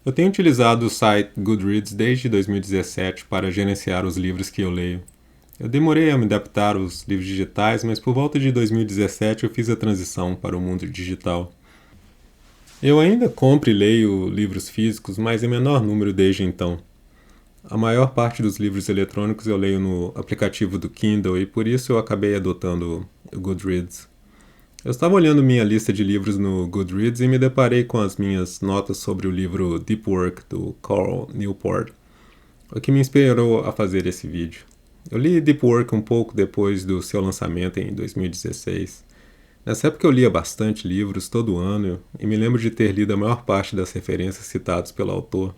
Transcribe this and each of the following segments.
Eu tenho utilizado o site Goodreads desde 2017 para gerenciar os livros que eu leio. Eu demorei a me adaptar aos livros digitais, mas por volta de 2017 eu fiz a transição para o mundo digital. Eu ainda compro e leio livros físicos, mas em menor número desde então. A maior parte dos livros eletrônicos eu leio no aplicativo do Kindle e por isso eu acabei adotando o Goodreads. Eu estava olhando minha lista de livros no Goodreads e me deparei com as minhas notas sobre o livro Deep Work do Cal Newport, o que me inspirou a fazer esse vídeo. Eu li Deep Work um pouco depois do seu lançamento em 2016. Nessa época eu lia bastante livros todo ano e me lembro de ter lido a maior parte das referências citadas pelo autor.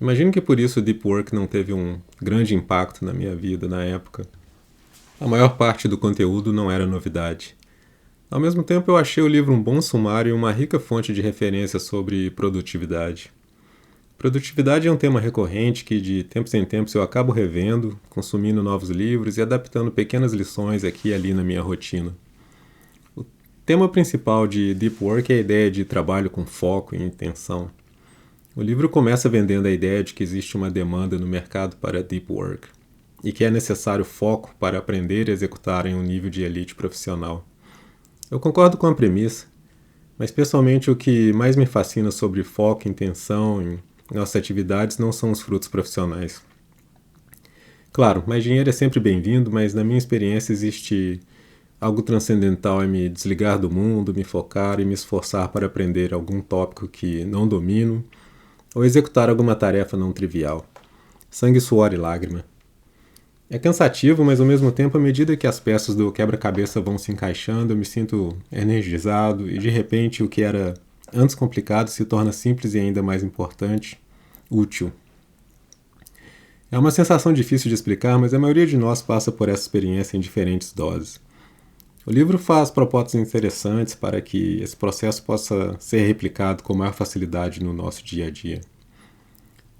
Imagino que por isso o Deep Work não teve um grande impacto na minha vida na época. A maior parte do conteúdo não era novidade. Ao mesmo tempo, eu achei o livro um bom sumário e uma rica fonte de referências sobre produtividade. Produtividade é um tema recorrente que, de tempos em tempos, eu acabo revendo, consumindo novos livros e adaptando pequenas lições aqui e ali na minha rotina. O tema principal de Deep Work é a ideia de trabalho com foco e intenção. O livro começa vendendo a ideia de que existe uma demanda no mercado para Deep Work e que é necessário foco para aprender e executar em um nível de elite profissional. Eu concordo com a premissa, mas pessoalmente o que mais me fascina sobre foco e intenção em nossas atividades não são os frutos profissionais. Claro, mais dinheiro é sempre bem-vindo, mas na minha experiência existe algo transcendental em me desligar do mundo, me focar e me esforçar para aprender algum tópico que não domino ou executar alguma tarefa não trivial. Sangue, suor e lágrima. É cansativo, mas ao mesmo tempo, à medida que as peças do quebra-cabeça vão se encaixando, eu me sinto energizado e de repente o que era antes complicado se torna simples e ainda mais importante, útil. É uma sensação difícil de explicar, mas a maioria de nós passa por essa experiência em diferentes doses. O livro faz propostas interessantes para que esse processo possa ser replicado com maior facilidade no nosso dia a dia.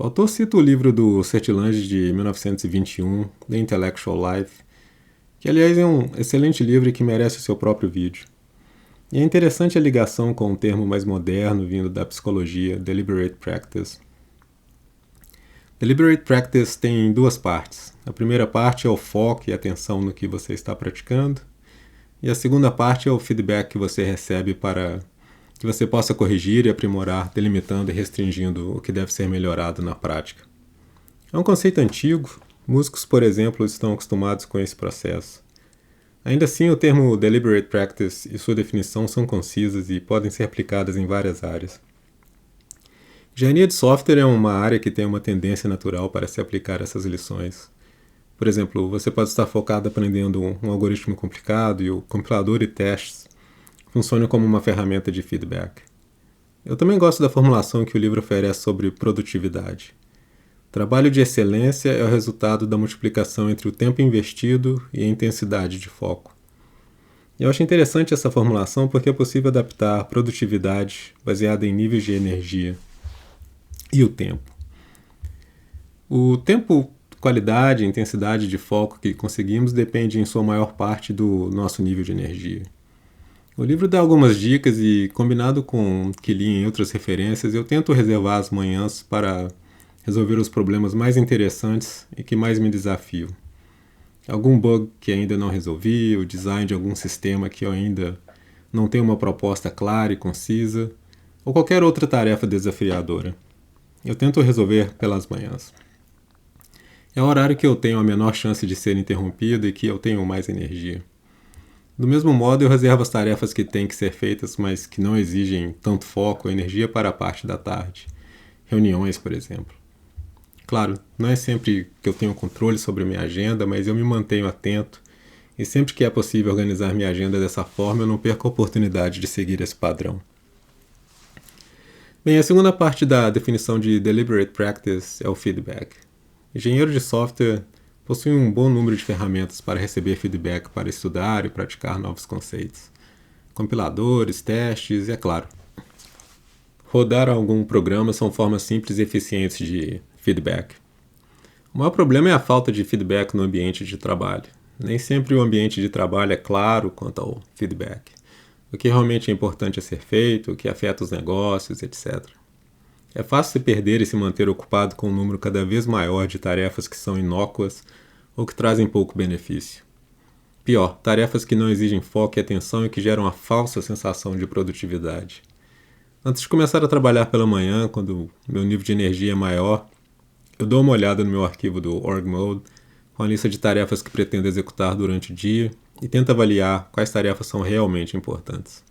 O autor cita o livro do Sertilange de 1921, The Intellectual Life, que aliás é um excelente livro e que merece o seu próprio vídeo. E é interessante a ligação com um termo mais moderno vindo da psicologia, Deliberate Practice. Deliberate Practice tem duas partes. A primeira parte é o foco e atenção no que você está praticando, e a segunda parte é o feedback que você recebe para que você possa corrigir e aprimorar, delimitando e restringindo o que deve ser melhorado na prática. É um conceito antigo, músicos, por exemplo, estão acostumados com esse processo. Ainda assim, o termo Deliberate Practice e sua definição são concisas e podem ser aplicadas em várias áreas. Engenharia de software é uma área que tem uma tendência natural para se aplicar essas lições. Por exemplo, você pode estar focado aprendendo um algoritmo complicado e o compilador e testes funcionam como uma ferramenta de feedback. Eu também gosto da formulação que o livro oferece sobre produtividade. Trabalho de excelência é o resultado da multiplicação entre o tempo investido e a intensidade de foco. Eu acho interessante essa formulação porque é possível adaptar a produtividade baseada em níveis de energia e o tempo. O tempo, qualidade e intensidade de foco que conseguimos depende em sua maior parte do nosso nível de energia. O livro dá algumas dicas e, combinado com o que li em outras referências, eu tento reservar as manhãs para resolver os problemas mais interessantes e que mais me desafiam. Algum bug que ainda não resolvi, o design de algum sistema que eu ainda não tenho uma proposta clara e concisa, ou qualquer outra tarefa desafiadora. Eu tento resolver pelas manhãs. É o horário que eu tenho a menor chance de ser interrompido e que eu tenho mais energia. Do mesmo modo, eu reservo as tarefas que têm que ser feitas, mas que não exigem tanto foco ou energia para a parte da tarde. Reuniões, por exemplo. Claro, não é sempre que eu tenho controle sobre a minha agenda, mas eu me mantenho atento e sempre que é possível organizar minha agenda dessa forma, eu não perco a oportunidade de seguir esse padrão. Bem, a segunda parte da definição de Deliberate Practice é o feedback. Engenheiro de software possui um bom número de ferramentas para receber feedback para estudar e praticar novos conceitos. Compiladores, testes e, é claro, rodar algum programa são formas simples e eficientes de feedback. O maior problema é a falta de feedback no ambiente de trabalho. Nem sempre o ambiente de trabalho é claro quanto ao feedback. O que realmente é importante a ser feito, o que afeta os negócios, etc. É fácil se perder e se manter ocupado com um número cada vez maior de tarefas que são inócuas ou que trazem pouco benefício. Pior, tarefas que não exigem foco e atenção e que geram a falsa sensação de produtividade. Antes de começar a trabalhar pela manhã, quando meu nível de energia é maior, eu dou uma olhada no meu arquivo do Org Mode, com a lista de tarefas que pretendo executar durante o dia e tento avaliar quais tarefas são realmente importantes.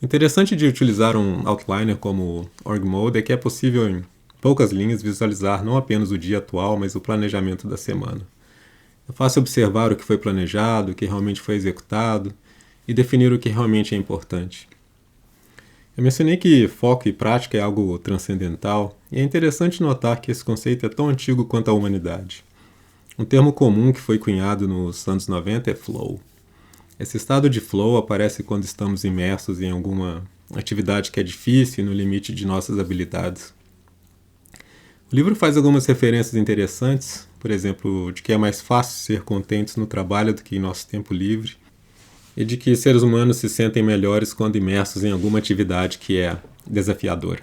O interessante de utilizar um outliner como Org Mode é que é possível, em poucas linhas, visualizar não apenas o dia atual, mas o planejamento da semana. É fácil observar o que foi planejado, o que realmente foi executado e definir o que realmente é importante. Eu mencionei que foco e prática é algo transcendental, e é interessante notar que esse conceito é tão antigo quanto a humanidade. Um termo comum que foi cunhado nos anos 90 é flow. Esse estado de flow aparece quando estamos imersos em alguma atividade que é difícil e no limite de nossas habilidades. O livro faz algumas referências interessantes, por exemplo, de que é mais fácil ser contentes no trabalho do que em nosso tempo livre, e de que seres humanos se sentem melhores quando imersos em alguma atividade que é desafiadora.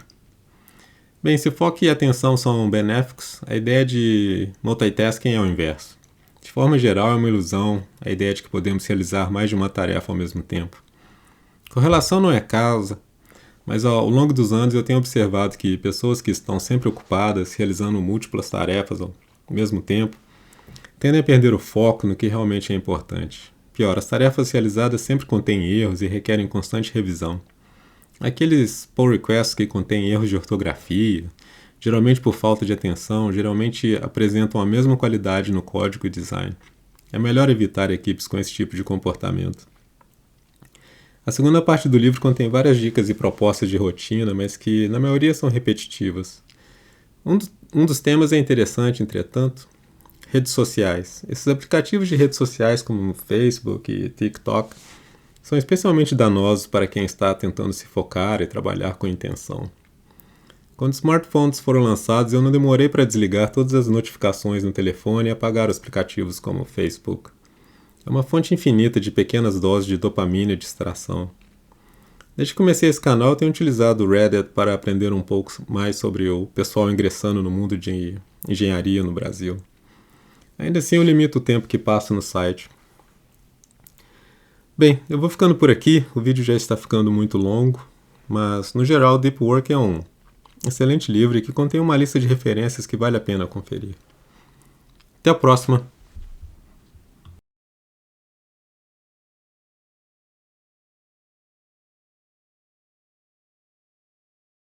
Bem, se foco e atenção são benéficos, a ideia de multitasking é o inverso. De forma geral, é uma ilusão a ideia de que podemos realizar mais de uma tarefa ao mesmo tempo. Correlação não é causa, mas ao longo dos anos eu tenho observado que pessoas que estão sempre ocupadas, realizando múltiplas tarefas ao mesmo tempo, tendem a perder o foco no que realmente é importante. Pior, as tarefas realizadas sempre contêm erros e requerem constante revisão. Aqueles pull requests que contêm erros de ortografia, geralmente por falta de atenção, geralmente apresentam a mesma qualidade no código e design. É melhor evitar equipes com esse tipo de comportamento. A segunda parte do livro contém várias dicas e propostas de rotina, mas que na maioria são repetitivas. Um dos temas é interessante, entretanto: redes sociais. Esses aplicativos de redes sociais como Facebook e TikTok são especialmente danosos para quem está tentando se focar e trabalhar com intenção. Quando os smartphones foram lançados, eu não demorei para desligar todas as notificações no telefone e apagar os aplicativos como o Facebook. É uma fonte infinita de pequenas doses de dopamina e distração. Desde que comecei esse canal, eu tenho utilizado o Reddit para aprender um pouco mais sobre o pessoal ingressando no mundo de engenharia no Brasil. Ainda assim, eu limito o tempo que passo no site. Bem, eu vou ficando por aqui, o vídeo já está ficando muito longo, mas no geral Deep Work é um excelente livro que contém uma lista de referências que vale a pena conferir. Até a próxima!